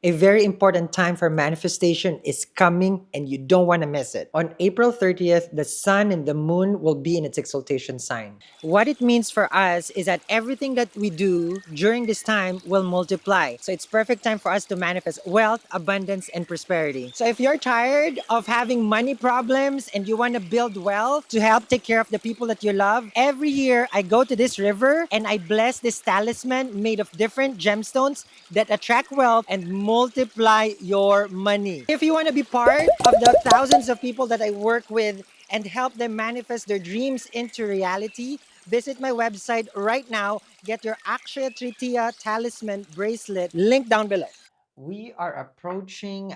A very important time for manifestation is coming and you don't want to miss it. On April 30th, the sun and the moon will be in its exaltation sign. What it means for us is that everything that we do during this time will multiply. So it's perfect time for us to manifest wealth, abundance, and prosperity. So if you're tired of having money problems and you want to build wealth to help take care of the people that you love, every year I go to this river and I bless this talisman made of different gemstones that attract wealth and multiply your money. If you want to be part of the thousands of people that I work with and help them manifest their dreams into reality, visit my website right now. Get your Akshaya Tritiya talisman bracelet link down below. We are approaching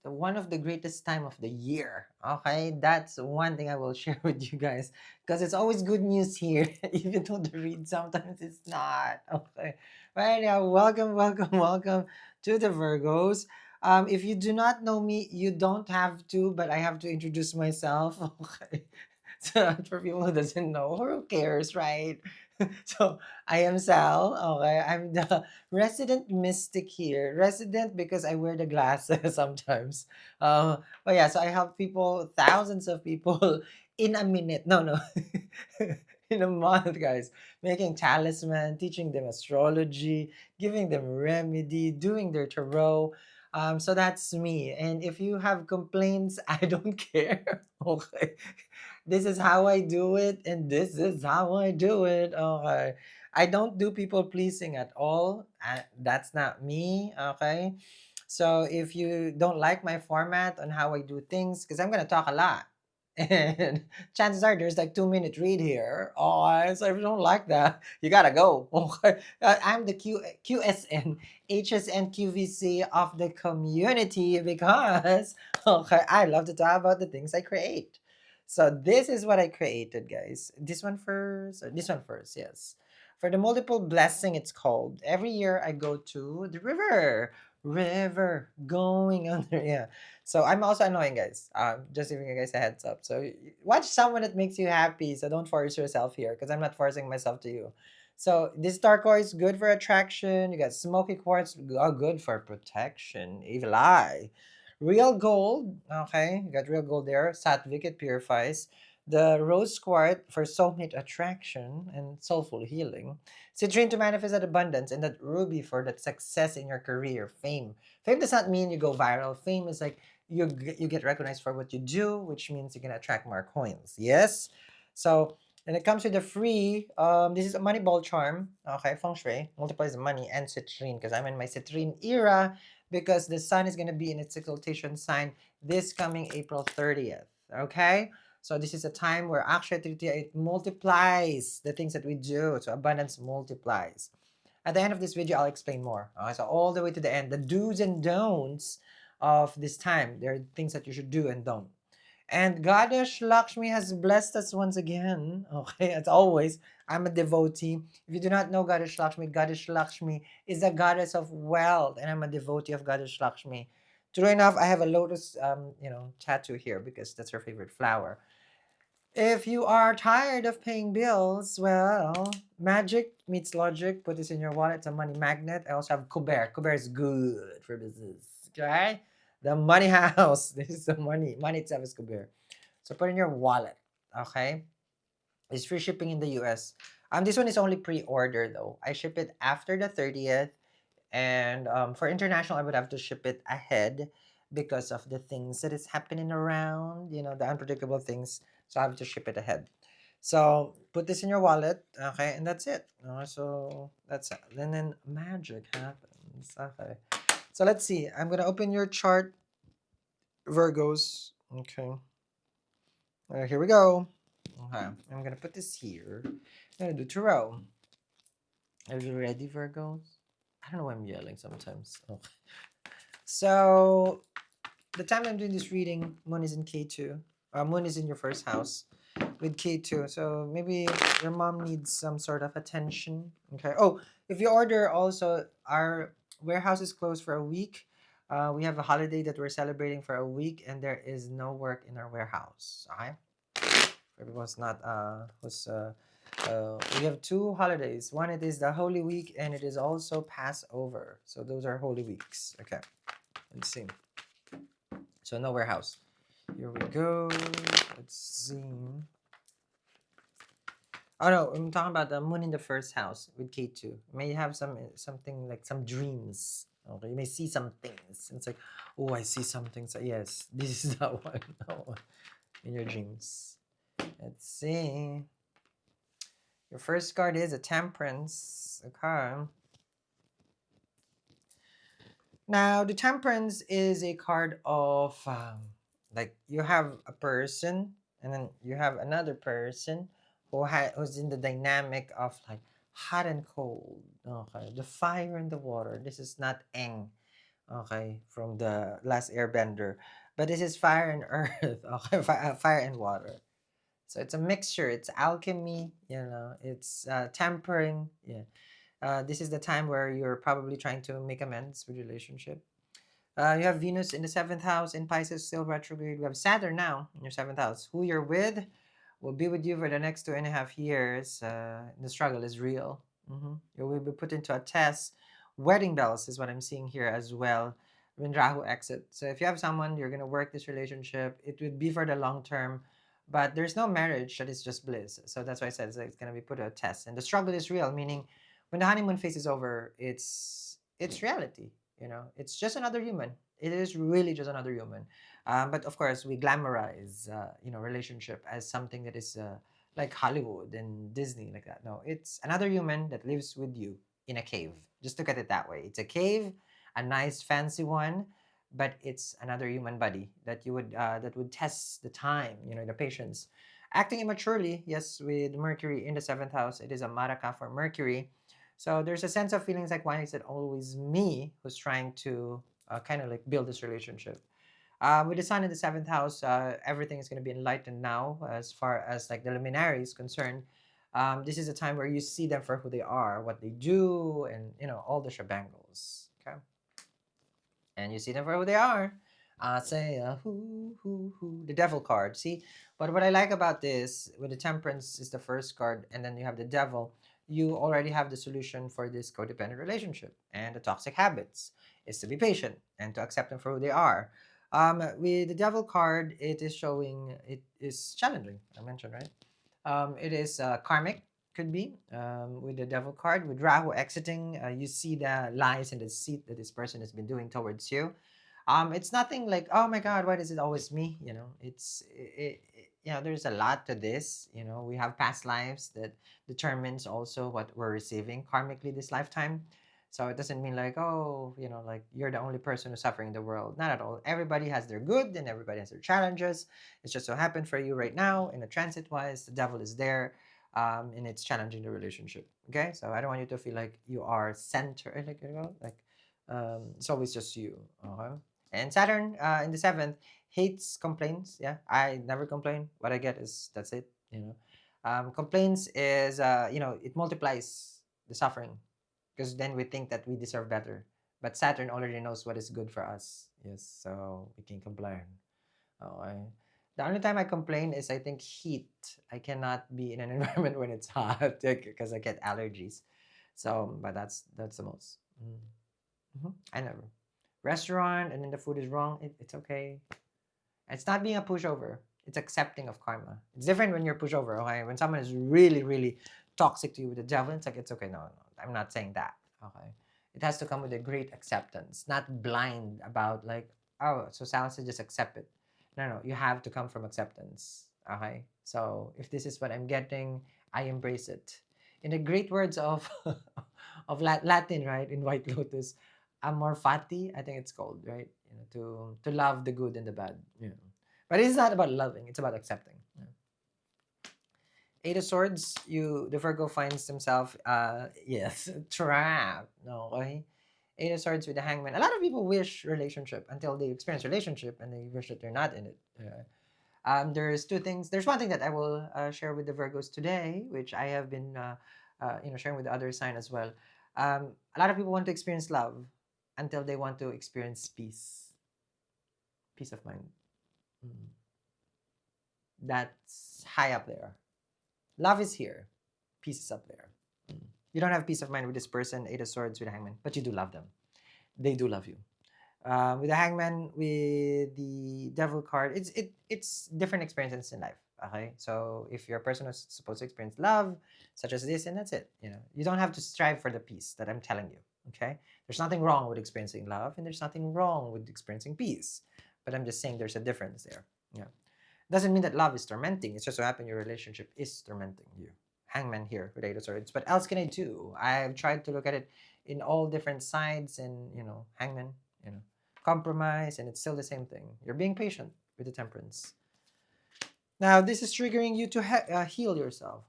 one of the greatest time of the year. Okay, that's one thing I will share with you guys because it's always good news here, even though the read sometimes it's not. Okay, right now, welcome, welcome, welcome to the Virgos. If you do not know me, you don't have to, but I have to introduce myself. Okay, so for people who doesn't know, who cares, right? So I am Sal. Okay, I'm the resident mystic here. Resident because I wear the glasses sometimes. But yeah, so I help people, thousands of people in a minute. No, no, in a month, guys. Making talisman, teaching them astrology, giving them remedy, doing their tarot. So that's me. And if you have complaints, I don't care. Okay. This is how I do it, and this is how I do it. Okay. I don't do people pleasing at all. That's not me. Okay. So if you don't like my format on how I do things, because I'm gonna talk a lot. And chances are there's like 2 minute read here. Oh, so if you don't like that, you gotta go. Okay. I'm the QSN, HSN QVC of the community because okay, I love to talk about the things I create. So this is what I created, guys. This one first, or this one first, yes. For the multiple blessing, it's called. Every year I go to the river. River going under, yeah. So I'm also annoying, guys. Just giving you guys a heads up. So watch someone that makes you happy. So don't force yourself here, because I'm not forcing myself to you. So this turquoise good for attraction. You got smoky quartz, good for protection. Evil eye. Real gold, okay, you got real gold there. Sattvic, it purifies. The rose quartz for soulmate attraction and soulful healing. Citrine to manifest that abundance, and that ruby for that success in your career, fame. Fame does not mean you go viral. Fame is like you get recognized for what you do, which means you can attract more coins. Yes. So when it comes to the free, this is a money ball charm. Okay, feng shui multiplies the money and citrine because I'm in my citrine era because the sun is going to be in its exaltation sign this coming April 30th. Okay? So this is a time where actually it multiplies the things that we do. So abundance multiplies. At the end of this video, I'll explain more. So all the way to the end, the do's and don'ts of this time. There are things that you should do and don't. And Goddess Lakshmi has blessed us once again. Okay, as always, I'm a devotee. If you do not know Goddess Lakshmi is the goddess of wealth, and I'm a devotee of Goddess Lakshmi. True enough, I have a lotus, tattoo here because that's her favorite flower. If you are tired of paying bills, well, magic meets logic. Put this in your wallet. It's a money magnet. I also have Kuber. Kuber is good for business. Okay? The money house. This is the money. Money itself is Kuber. So put in your wallet. Okay? It's free shipping in the US. This one is only pre-order though. I ship it after the 30th. And for international, I would have to ship it ahead because of the things that is happening around, the unpredictable things. So I have to ship it ahead. So put this in your wallet, okay, and that's it. So that's it. And then magic happens. Okay. So let's see. I'm gonna open your chart, Virgos. Okay. Here we go. Okay. I'm gonna put this here. I'm gonna do tarot. Are you ready, Virgos? I don't know why I'm yelling sometimes. Okay. So the time I'm doing this reading, Moon is in K2. Moon is in your first house with K2. So maybe your mom needs some sort of attention. Okay. Oh, if you order also, our warehouse is closed for a week. We have a holiday that we're celebrating for a week, and there is no work in our warehouse. Okay. For everyone's not who's We have two holidays. One, it is the Holy Week, and it is also Passover. So those are holy weeks. Okay, let's see. So no warehouse. Here we go. Let's see. Oh no, I'm talking about the moon in the first house with K2. You may have something like some dreams. Okay, you may see some things. It's like, oh, I see something. So yes, this is that one. That one in your dreams. Let's see. Your first card is a Temperance. Okay. Now, the Temperance is a card of like you have a person, and then you have another person who's in the dynamic of like hot and cold. Okay, the fire and the water. This is not Eng. Okay, from the last Airbender, but this is fire and earth. Okay, fire and water. So it's a mixture. It's alchemy. It's tempering. Yeah. This is the time where you're probably trying to make amends with relationship. You have Venus in the seventh house in Pisces, still retrograde. We have Saturn now in your seventh house. Who you're with will be with you for the next 2.5 years. The struggle is real. You will be put into a test. Wedding bells is what I'm seeing here as well. When Rahu exit. So if you have someone, you're gonna work this relationship. It would be for the long term, but there's no marriage that is just bliss. So that's why I said it's gonna be put to a test. And the struggle is real, meaning when the honeymoon phase is over, it's reality. It's just another human. It is really just another human. But of course, we glamorize relationship as something that is like Hollywood and Disney, like that. No, it's another human that lives with you in a cave. Just look at it that way. It's a cave, a nice fancy one, but it's another human body that would test the time, the patience. Acting immaturely, yes, with Mercury in the seventh house, it is a maraka for Mercury. So there's a sense of feelings like, why is it always me who's trying to kind of like build this relationship? With the sun in the seventh house, everything is going to be enlightened now as far as like the luminary is concerned. This is a time where you see them for who they are, what they do, and all the shebangles. Okay, and you see them for who they are. Say who the devil card. See, but what I like about this with the temperance is the first card, and then you have the devil. You already have the solution for this codependent relationship and the toxic habits is to be patient and to accept them for who they are. With the devil card, it is showing it is challenging. I mentioned, right? It is karmic, could be with the devil card. With Rahu exiting, you see the lies and the deceit that this person has been doing towards you. It's nothing like, oh my God, why is it always me? There's a lot to this. We have past lives that determines also what we're receiving karmically this lifetime. So it doesn't mean like, oh, like you're the only person who's suffering in the world. Not at all. Everybody has their good and everybody has their challenges. It's just so happened for you right now in a transit wise, the devil is there, and it's challenging the relationship. Okay, so I don't want you to feel like you are center, it's always just you. Okay, and Saturn in the seventh hates complaints. Yeah, I never complain. What I get is that's it. Complaints is it multiplies the suffering because then we think that we deserve better. But Saturn already knows what is good for us. Yes, so we can complain. Okay. The only time I complain is I think heat. I cannot be in an environment when it's hot because I get allergies. So, but that's the most. I never restaurant and then the food is wrong. It's okay. It's not being a pushover. It's accepting of karma. It's different when you're pushover. Okay, when someone is really really toxic to you with the devil, it's like it's okay. No, no, I'm not saying that. Okay, it has to come with a great acceptance, not blind about like, oh, so Sal said just accept it. No, no, you have to come from acceptance. Okay, so if this is what I'm getting, I embrace it. In the great words of of Latin, right? In White Lotus, amor fati, I think it's called, right? To love the good and the bad. But it's not about loving; it's about accepting. Eight of Swords, the Virgo finds himself, yes, trapped. No, okay. Eight of Swords with the Hangman. A lot of people wish relationship until they experience relationship and they wish that they're not in it. There's two things. There's one thing that I will share with the Virgos today, which I have been, sharing with the other sign as well. A lot of people want to experience love until they want to experience peace of mind. Mm. That's high up there. Love is here. Peace is up there. You don't have peace of mind with this person, Eight of Swords with a Hangman, but you do love them. They do love you. With the Hangman, with the Devil card, it's different experiences in life. Okay, so if you're a person who's supposed to experience love, such as this, and that's it. You don't have to strive for the peace that I'm telling you. Okay, there's nothing wrong with experiencing love, and there's nothing wrong with experiencing peace. But I'm just saying there's a difference there. Yeah, doesn't mean that love is tormenting. It's just so happen your relationship is tormenting you. Hangman here with Eight of Swords. What else can I do? I've tried to look at it in all different sides, and Hangman, you know, compromise, and it's still the same thing. You're being patient with the Temperance. Now, this is triggering you to heal yourself.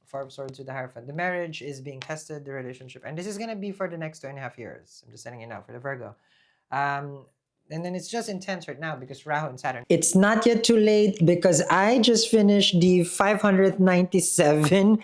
Four of Swords with the Hierophant. The marriage is being tested, the relationship, and this is gonna be for the next 2.5 years. I'm just saying it now for the Virgo. Um, and then it's just intense right now because Rahu and Saturn. It's not yet too late because I just finished the 597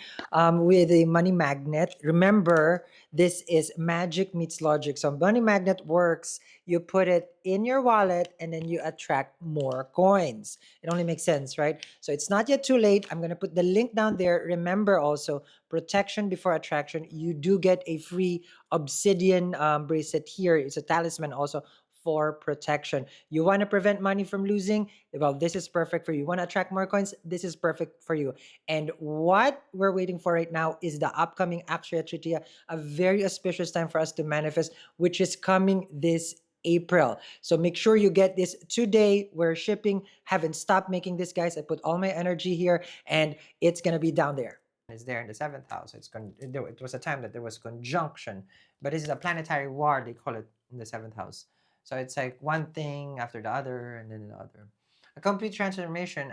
with a money magnet. Remember, this is magic meets logic. So money magnet works. You put it in your wallet and then you attract more coins. It only makes sense, right? So it's not yet too late. I'm going to put the link down there. Remember also, protection before attraction. You do get a free obsidian bracelet here. It's a talisman also for protection. You want to prevent money from losing? Well, this is perfect for you. You want to attract more coins? This is perfect for you. And what we're waiting for right now is the upcoming Akshaya Tritiya, a very auspicious time for us to manifest, which is coming this April. So make sure you get this today. We're shipping. Haven't stopped making this, guys. I put all my energy here, and it's gonna be down there. It's there in the seventh house. It was a time that there was conjunction, but this is a planetary war. They call it in the seventh house. So it's like one thing after the other, and then the other. A complete transformation,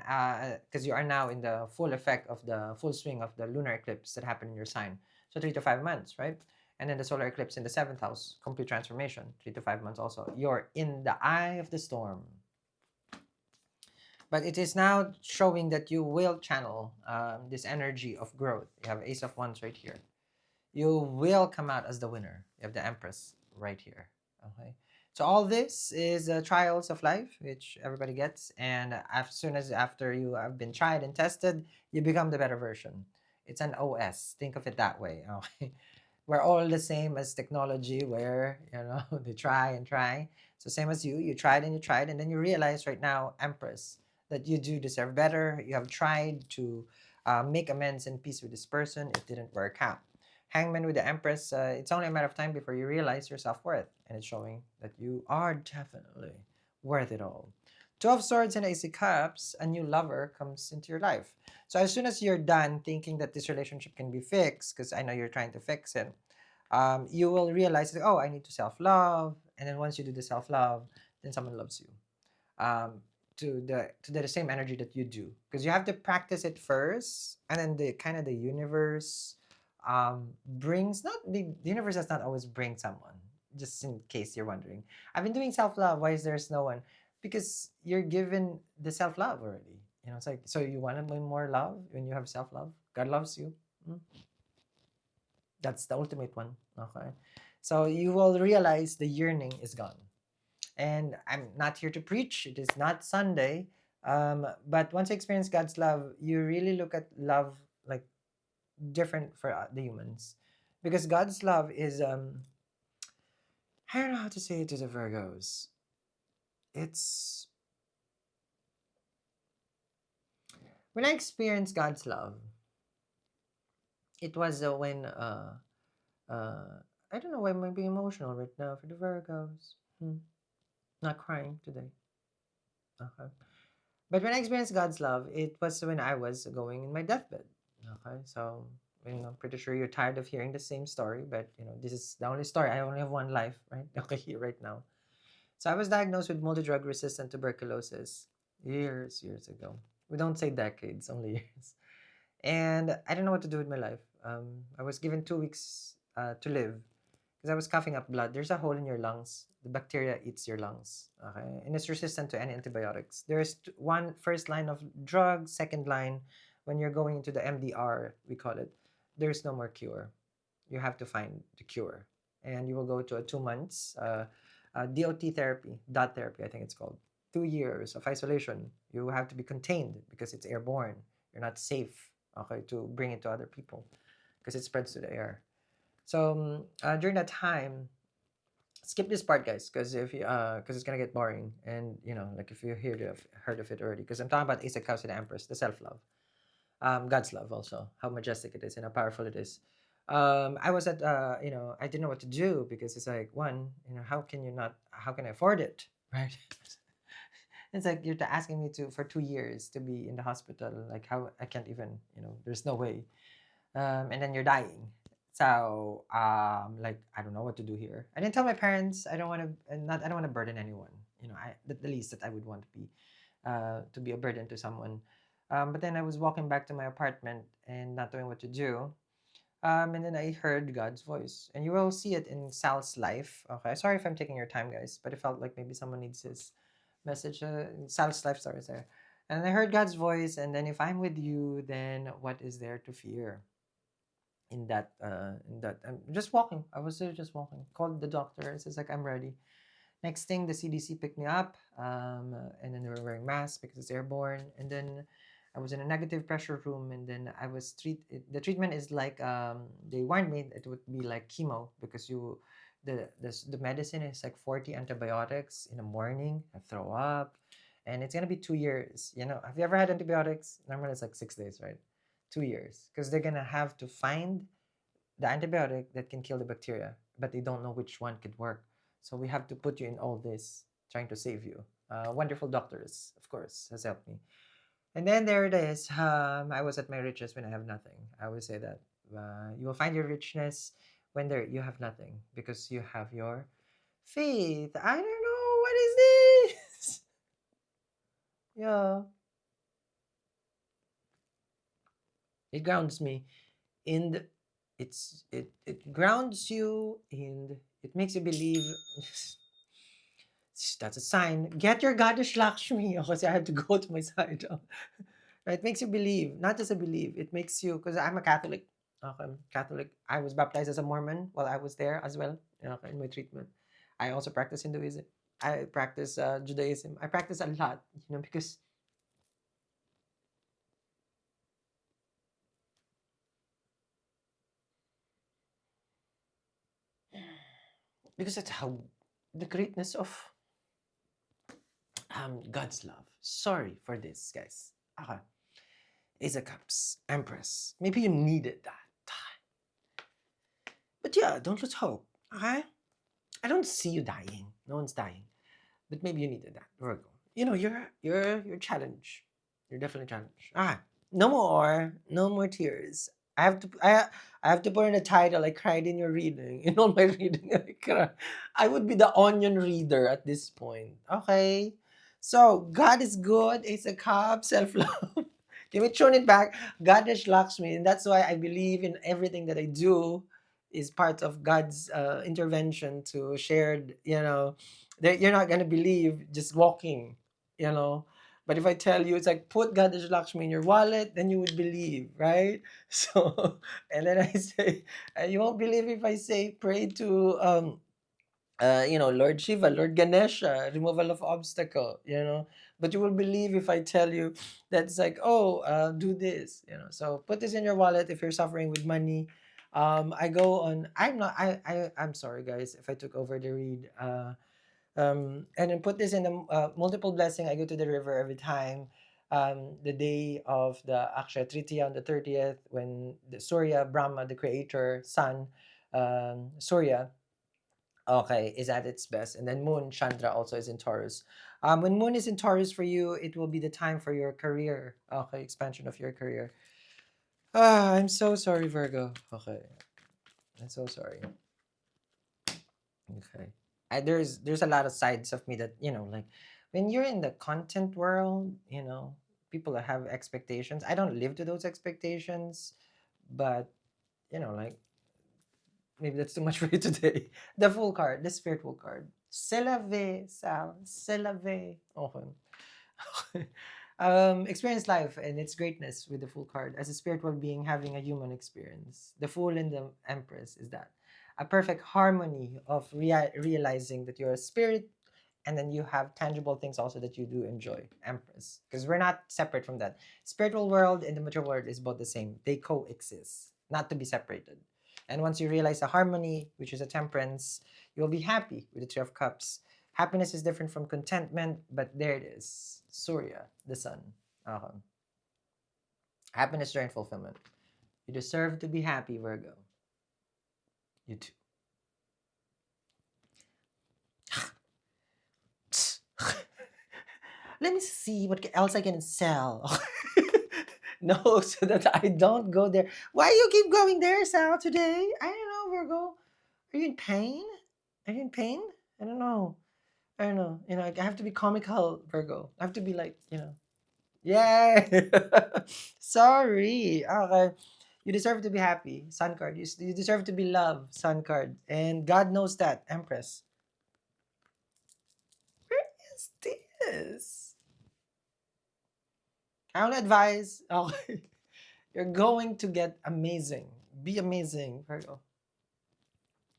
because you are now in the full effect of the full swing of the lunar eclipse that happened in your sign. So 3 to 5 months, right? And then the solar eclipse in the seventh house, complete transformation, 3 to 5 months also. You're in the eye of the storm. But it is now showing that you will channel this energy of growth. You have Ace of Wands right here. You will come out as the winner. You have the Empress right here. Okay. So all this is trials of life, which everybody gets. And as soon as after you have been tried and tested, you become the better version. It's an OS. Think of it that way. Okay. We're all the same as technology where, they try and try. So same as you tried and you tried, and then you realize right now, Empress, that you do deserve better. You have tried to make amends and peace with this person. It didn't work out. Hangman with the Empress, it's only a matter of time before you realize your self-worth. And it's showing that you are definitely worth it all. Two of Swords and Ace of Cups, a new lover comes into your life. So as soon as you're done thinking that this relationship can be fixed, because I know you're trying to fix it, you will realize that, oh, I need to self-love. And then once you do the self-love, then someone loves you. To the same energy that you do. Because you have to practice it first, and then the universe brings, not the universe does not always bring someone, just in case you're wondering. I've been doing self-love, why is there's no one? Because you're given the self-love already. It's like, so you want to bring more love when you have self-love. God loves you. That's the ultimate one. Okay, so you will realize the yearning is gone. And I'm not here to preach, it is not Sunday. But once you experience God's love, you really look at love like different for the humans, because God's love is I don't know how to say it to the Virgos. It's when I experienced God's love, it was when I don't know why I'm being emotional right now for the Virgos. Not crying today. Okay. But when I experienced God's love, it was when I was going in my deathbed. Okay, so I'm pretty sure you're tired of hearing the same story, but this is the only story. I only have one life, right? Okay, here right now. So I was diagnosed with multi-drug resistant tuberculosis years ago. We don't say decades, only years. And I don't know what to do with my life. I was given 2 weeks to live because I was coughing up blood. There's a hole in your lungs. The bacteria eats your lungs. Okay, and it's resistant to any antibiotics. There's one first line of drugs, second line. When you're going into the MDR, we call it. There's no more cure. You have to find the cure, and you will go to a 2 months DOT therapy, dot therapy, I think it's called. 2 years of isolation. You have to be contained because it's airborne. You're not safe. Okay, to bring it to other people. because it spreads to the air. So during that time, skip this part, guys, because if you because it's gonna get boring, and like if you heard of it already, because I'm talking about Ace of Cups and the Empress, the self love, God's love, also how majestic it is and how powerful it is. I was at I didn't know what to do, because it's like, one, how can I afford it, right? It's like you're asking me to for 2 years to be in the hospital, like how I can't even, there's no way. And then you're dying. So like I don't know what to do here. I didn't tell my parents. I don't want to, not I don't want to burden anyone. The least that I would want to be a burden to someone. But then I was walking back to my apartment and not knowing what to do. And then I heard God's voice, and you will see it in Sal's life. Okay, sorry if I'm taking your time, guys, but it felt like maybe someone needs this message. Sal's life story is there, and I heard God's voice. And then, if I'm with you, then what is there to fear? In that I'm just walking. I was just walking. Called the doctor. It says like I'm ready. Next thing, the CDC picked me up, and then they were wearing masks because it's airborne. And then I was in a negative pressure room, and then I was The treatment is like, they warned me it would be like chemo, because the medicine is like 40 antibiotics in the morning. I throw up, and it's gonna be 2 years. Have you ever had antibiotics? Normally it's like 6 days, right? 2 years, because they're gonna have to find the antibiotic that can kill the bacteria, but they don't know which one could work. So we have to put you in all this, trying to save you. Wonderful doctors, of course, has helped me. And then there it is. I was at my richest when I have nothing. I always say that you will find your richness when you have nothing, because you have your faith. I don't know what is this. Yeah, it grounds me in the. It grounds you, and it makes you believe. That's a sign. Get your goddess Lakshmi. Because I have to go to my side. Right? It makes you believe, not just a believe. It makes you, because I'm a Catholic. Okay, Catholic. I was baptized as a Mormon while I was there as well. Okay, in my treatment. I also practice Hinduism. I practice Judaism. I practice a lot, because that's how the greatness of God's love. Sorry for this, guys. Okay. Ace of Cups, Empress. Maybe you needed that. But yeah, don't lose hope. Okay? I don't see you dying. No one's dying. But maybe you needed that. Virgo. You're challenged. You're definitely challenged. No more. No more tears. I have to put in a title. I cried in your reading. In all my reading, I cried. I would be the onion reader at this point. Okay. So God is good. Ace of Cups, self-love. Can we tune it back? God has Lakshmi, and that's why I believe in everything that I do is part of God's intervention to shared. That you're not gonna believe just walking. You know, but if I tell you, it's like put Goddess Lakshmi in your wallet, then you would believe, right? So, and then I say, you won't believe if I say pray to Lord Shiva, Lord Ganesha, removal of obstacle. But you will believe if I tell you that's like, oh, do this. So put this in your wallet if you're suffering with money. I go on. I'm not. I'm sorry, guys, if I took over the read. And then put this in the multiple blessing. I go to the river every time. The day of the Akshaya Tritiya on the 30th, when the Surya, Brahma, the creator, sun, Surya, okay, is at its best. And then Moon, Chandra, also is in Taurus. When Moon is in Taurus for you, it will be the time for your career. Okay, expansion of your career. I'm so sorry, Virgo. Okay, I'm so sorry. Okay. There's a lot of sides of me that, like when you're in the content world, people that have expectations. I don't live to those expectations, but like maybe that's too much for you today. The full card, the spiritual card. Selave, Sal, selave. Okay. Experience life and its greatness with the full card as a spiritual being having a human experience. The Fool and the Empress is that a perfect harmony of realizing that you're a spirit, and then you have tangible things also that you do enjoy. Empress, because we're not separate from that. Spiritual world and the material world is both the same. They coexist. not to be separated. And once you realize the harmony, which is a temperance, you'll be happy with the Three of Cups. Happiness is different from contentment, but there it is. Surya, the sun. Okay. Happiness, joy, and fulfillment. You deserve to be happy, Virgo. You too. Let me see what else I can sell. No, so that I don't go there. Why you keep going there, Sal, today? I don't know, Virgo. Are you in pain? Are you in pain? I don't know. I don't know. You know, I have to be comical, Virgo. I have to be like, you know. Yay! Sorry. Okay. You deserve to be happy, Sun card. You deserve to be loved, Sun card. And God knows that, Empress. Where is this? I want to advise. Okay. You're going to get amazing. Be amazing, Virgo.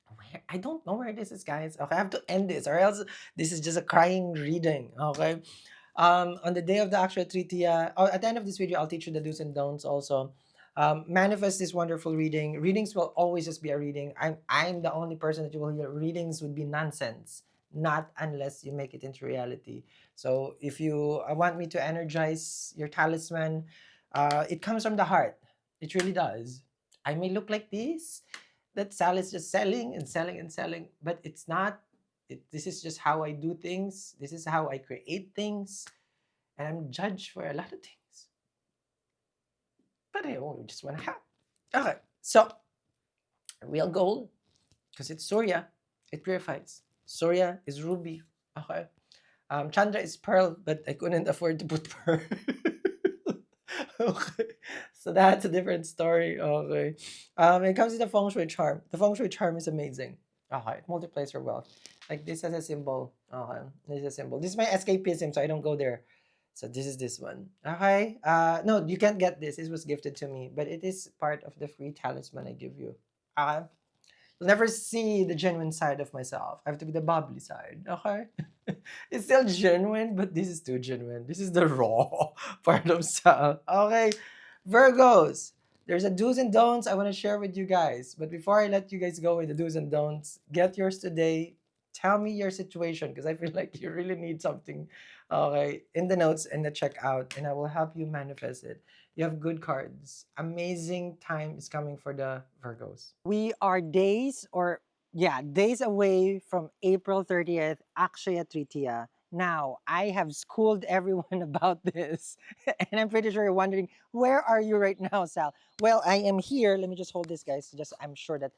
Where? I don't know where this is, guys. Okay, I have to end this, or else this is just a crying reading. Okay. On the day of the actual Tritiya, at the end of this video, I'll teach you the do's and don'ts also. Manifest this wonderful reading. Readings will always just be a reading. I'm the only person that you will hear. Readings would be nonsense, not unless you make it into reality. So if you want me to energize your talisman, it comes from the heart. It really does. I may look like this, that Sal is just selling and selling and selling, but it's not. This is just how I do things. This is how I create things, and I'm judged for a lot of things. But I only just want to have. Okay, so real gold, because it's Surya, it purifies. Surya is ruby. Okay. Chandra is pearl, but I couldn't afford to put pearl. Okay. So that's a different story. Okay. When it comes to the feng shui charm, the feng shui charm is amazing. Okay. It multiplies your wealth. Like this as a symbol. Okay. This is a symbol. This is my escapism, so I don't go there. So this is this one. Okay. No, you can't get this. This was gifted to me, but it is part of the free talisman I give you. Okay. You'll never see the genuine side of myself. I have to be the bubbly side. Okay. It's still genuine, but this is too genuine. This is the raw part of self. Okay. Virgos, there's a do's and don'ts I want to share with you guys. But before I let you guys go with the do's and don'ts, get yours today. Tell me your situation because I feel like you really need something. Okay. In the notes and the checkout, and I will help you manifest it. You have good cards. Amazing time is coming for the Virgos. We are days or yeah, days away from April 30th, Akshaya Tritiya. Now, I have schooled everyone about this, and I'm pretty sure you're wondering, where are you right now, Sal? Well, I am here. Let me just hold this, guys. Just I'm sure that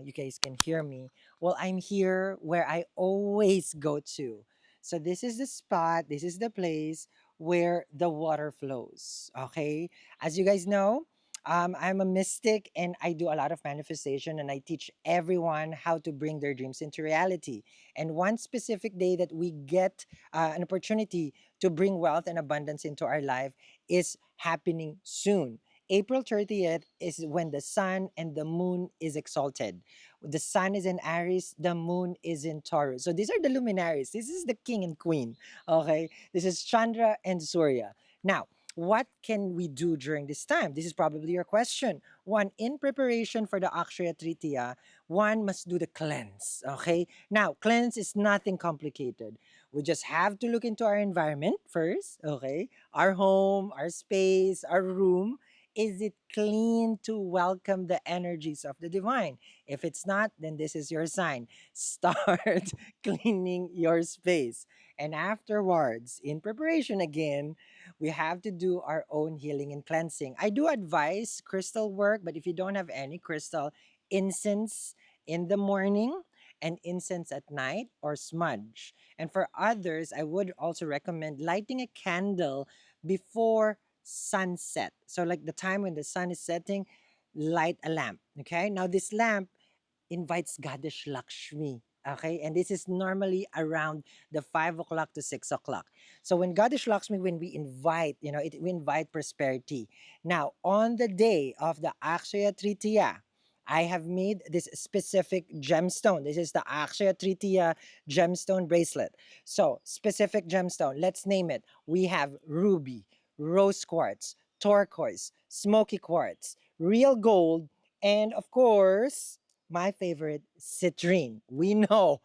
you guys can hear me. Well, I'm here where I always go to. So this is the spot. This is the place where the water flows. Okay, as you guys know, I'm a mystic and I do a lot of manifestation and I teach everyone how to bring their dreams into reality. And one specific day that we get an opportunity to bring wealth and abundance into our life is happening soon. April 30th is when the sun and the moon is exalted. The sun is in Aries, the moon is in Taurus. So these are the luminaries. This is the king and queen. Okay. This is Chandra and Surya. Now, what can we do during this time? This is probably your question. One, in preparation for the Akshaya Tritiya, one must do the cleanse. Okay. Now, cleanse is nothing complicated. We just have to look into our environment first. Okay. Our home, our space, our room. Is it clean to welcome the energies of the divine? If it's not, then this is your sign. Start cleaning your space. And afterwards, in preparation again, we have to do our own healing and cleansing. I do advise crystal work, but if you don't have any crystal, incense in the morning and incense at night or smudge. And for others, I would also recommend lighting a candle before sunset. So, like the time when the sun is setting, light a lamp. Okay. Now, this lamp invites Goddess Lakshmi. Okay, and this is normally around the 5 o'clock to 6 o'clock. So when Goddess Lakshmi, when we invite, we invite prosperity. Now, on the day of the Akshaya Tritiya, I have made this specific gemstone. This is the Akshaya Tritiya gemstone bracelet. So, specific gemstone, let's name it. We have ruby, rose quartz, turquoise, smoky quartz, real gold, and of course, my favorite, citrine. We know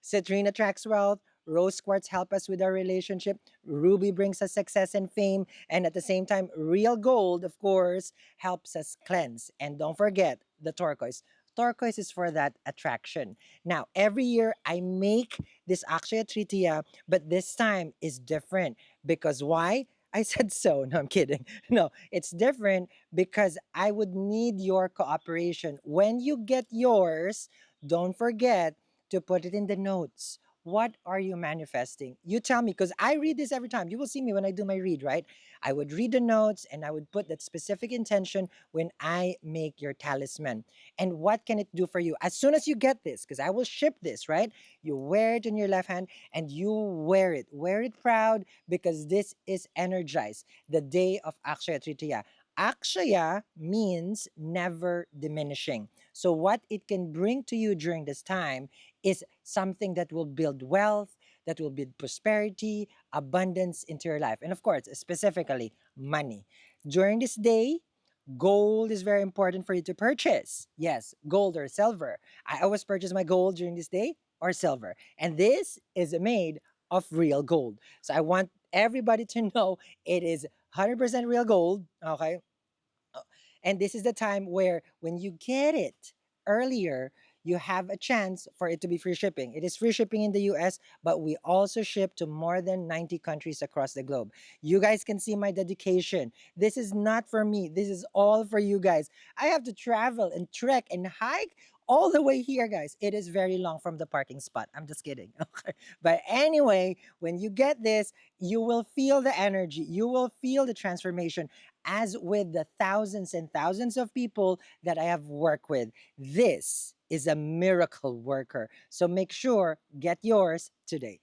citrine attracts wealth. Rose quartz help us with our relationship. Ruby brings us success and fame. And at the same time, real gold, of course, helps us cleanse. And don't forget the turquoise. Turquoise is for that attraction. Now, every year I make this Akshaya Tritiya, but this time is different. Because why? I said so. No, I'm kidding. No, it's different because I would need your cooperation. When you get yours, don't forget to put it in the notes. What are you manifesting? You tell me, because I read this every time. You will see me when I do my read, right? I would read the notes and I would put that specific intention when I make your talisman. And what can it do for you? As soon as you get this, because I will ship this, right? You wear it in your left hand and you wear it. Wear it proud because this is energized. The day of Akshaya Tritiya. Akshaya means never diminishing. So, what it can bring to you during this time is something that will build wealth, that will build prosperity, abundance into your life. And of course, specifically, money. During this day, gold is very important for you to purchase. Yes, gold or silver. I always purchase my gold during this day or silver. And this is made of real gold. So I want everybody to know it is 100% real gold. Okay. And this is the time where when you get it earlier, you have a chance for it to be free shipping. It is free shipping in the US, but we also ship to more than 90 countries across the globe. You guys can see my dedication. This is not for me. This is all for you guys. I have to travel and trek and hike all the way here, guys. It is very long from the parking spot. I'm just kidding. Okay. But anyway, when you get this, you will feel the energy. You will feel the transformation as with the thousands and thousands of people that I have worked with. This is a miracle worker. So make sure get yours today.